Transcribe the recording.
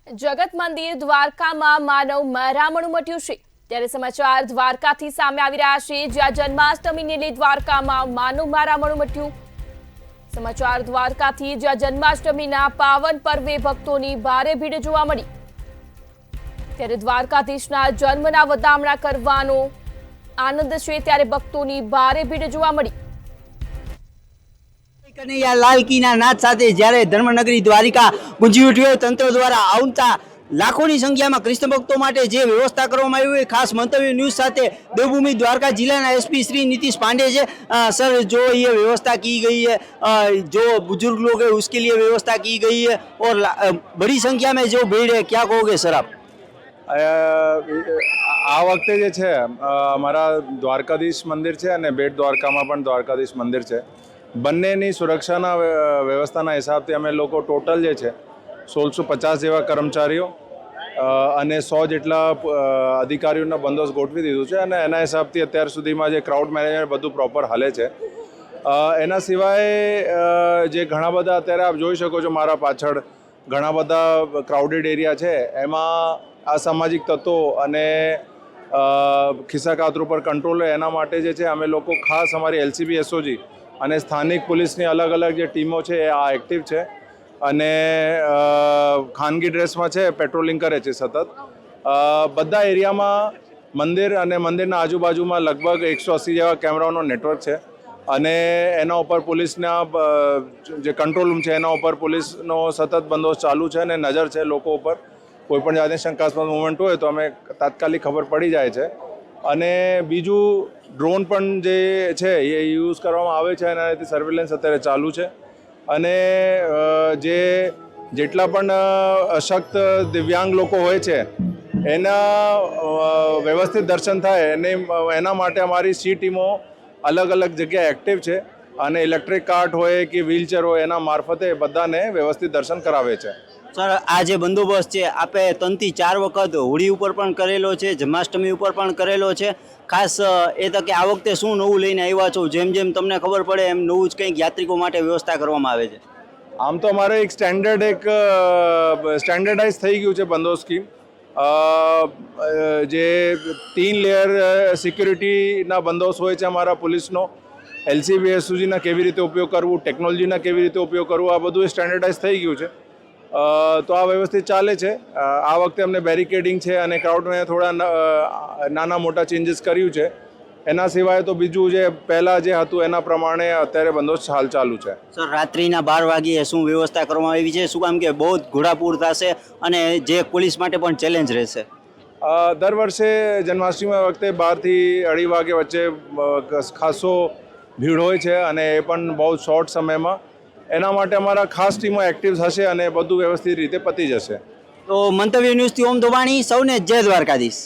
જગત મંદિર દ્વારકામાં માનવ મહેરામણ ઉમટ્યું છે ત્યારે સમાચાર દ્વારકાથી સામે આવી રહ્યા છે જ્યાં જન્માષ્ટમીને લઈ દ્વારકામાં માનવ મહેરામણ ઉમટ્યું। સમાચાર દ્વારકાથી જ્યાં જન્માષ્ટમીના પાવન પર્વે ભક્તોની ભારે ભીડ જોવા મળી ત્યારે દ્વારકાધીશના જન્મના વધામણા કરવાનો આનંદ છે ત્યારે ભક્તોની ભારે ભીડ જોવા મળી। લાલ કીના નાદ સાથે જ્યારે ધર્મનગરી દ્વારિકા ગુંજી ઉઠ્યો તંત્ર દ્વારા આવતા લાખોની સંખ્યામાં કૃષ્ણ ભક્તો માટે જે વ્યવસ્થા કરવામાં આવી હોય ખાસ મંતવ્ય ન્યૂઝ સાથે દેવભૂમિ દ્વારકા जिला एसपी श्री नीतीश पांडे जी सर जो ये व्यवस्था की गई है जो बुजुर्ग लोग हैं उसके लिए व्यवस्था की गई है और बड़ी संख्या में जो भीड़ है क्या कहोगे सर आप? આ વખતે જે છે અમારા દ્વારકાધીશ મંદિર છે અને બેટ દ્વારકામાં પણ દ્વારકાધીશ મંદિર છે બંનેની સુરક્ષાના વ્યવસ્થાના હિસાબથી અમે લોકો ટોટલ જે છે 1650 જેવા કર્મચારીઓ અને 100 જેટલા અધિકારીઓના બંદોબસ્ત ગોઠવી દીધું છે અને એના હિસાબથી અત્યાર સુધીમાં જે ક્રાઉડ મેનેજમેન્ટ બધું પ્રોપર હાલે છે। એના સિવાય જે ઘણા બધા અત્યારે આપ જોઈ શકો છો મારા પાછળ ઘણા બધા ક્રાઉડેડ એરિયા છે એમાં અસામાજિક તત્વો અને ખિસ્સાકાતરું પર કંટ્રોલ હોય એના માટે જે છે અમે લોકો ખાસ અમારી એલસીબી એસઓજી અને સ્થાનિક પોલીસની અલગ અલગ જે ટીમો છે એ આ એક્ટિવ છે અને ખાનગી ડ્રેસમાં છે પેટ્રોલિંગ કરે છે સતત બધા એરિયામાં મંદિર અને મંદિરના આજુબાજુમાં લગભગ 180 જેવા કેમેરાઓનો નેટવર્ક છે અને એના ઉપર પોલીસના જે કંટ્રોલ રૂમ છે એના ઉપર પોલીસનો સતત બંદોબસ્ત ચાલુ છે અને નજર છે લોકો ઉપર કોઈપણ જાતની શંકાસ્પદ મુવમેન્ટ હોય તો અમે તાત્કાલિક ખબર પડી જાય છે અને બીજું ડ્રોન પણ જે છે એ યુઝ કરવામાં આવે છે અને એનાથી સર્વેલન્સ અત્યારે ચાલુ છે અને જેટલા પણ અશક્ત દિવ્યાંગ લોકો હોય છે એના વ્યવસ્થિત દર્શન થાય અને એના માટે અમારી સી ટીમો અલગ અલગ જગ્યાએ એક્ટિવ છે અને ઇલેક્ટ્રિક કાર્ટ હોય કે વ્હીલચેર હોય એના મારફતે બધાને વ્યવસ્થિત દર્શન કરાવે છે। સર આ જે બંદોબસ્ત છે આપે 3 થી 4 વખત હોળી ઉપર પણ કરેલો છે જન્માષ્ટમી ઉપર પણ કરેલો છે ખાસ એ તકે આ વખતે શું નવું લઈને આવ્યા છો જેમ જેમ તમને ખબર પડે એમ નવું જ કંઈક યાત્રિકો માટે વ્યવસ્થા કરવામાં આવે છે? આમ તો અમારે એક સ્ટેન્ડર્ડાઇઝ થઈ ગયું છે બંદોબસ્ત સ્કીમ જે 3 લેયર સિક્યુરિટીના બંદોબસ્ત હોય છે અમારા પોલીસનો એલસીબી એસઓજીના કેવી રીતે ઉપયોગ કરવું ટેકનોલોજીના કેવી રીતે ઉપયોગ કરવું આ બધું સ્ટેન્ડર્ડાઇઝ થઈ ગયું છે તો આ વ્યવસ્થિત ચાલે છે। આ વખતે અમને બેરિકેડિંગ છે અને ક્રાઉડને થોડા નાના મોટા ચેન્જીસ કર્યું છે એના સિવાય તો બીજું જે પહેલાં જે હતું એના પ્રમાણે અત્યારે બંદોબસ્ત હાલ ચાલુ છે। સર રાત્રિના 12 વાગ્યે શું વ્યવસ્થા કરવામાં આવી છે શું કામ કે બહુ ઘોડાપૂર થશે અને જે પોલીસ માટે પણ ચેલેન્જ રહેશે? દર વર્ષે જન્માષ્ટમી વખતે 12 થી 2:30 વાગે વચ્ચે ખાસો ભીડ હોય છે અને એ પણ બહુ શોર્ટ સમયમાં એના માટે અમારા ખાસ ટીમો એક્ટિવ હશે અને બધું વ્યવસ્થિત રીતે પતી જશે। તો મંતવ્ય ન્યૂઝથી ઓમ ધોબાણી સૌને જય દ્વારકાધીશ।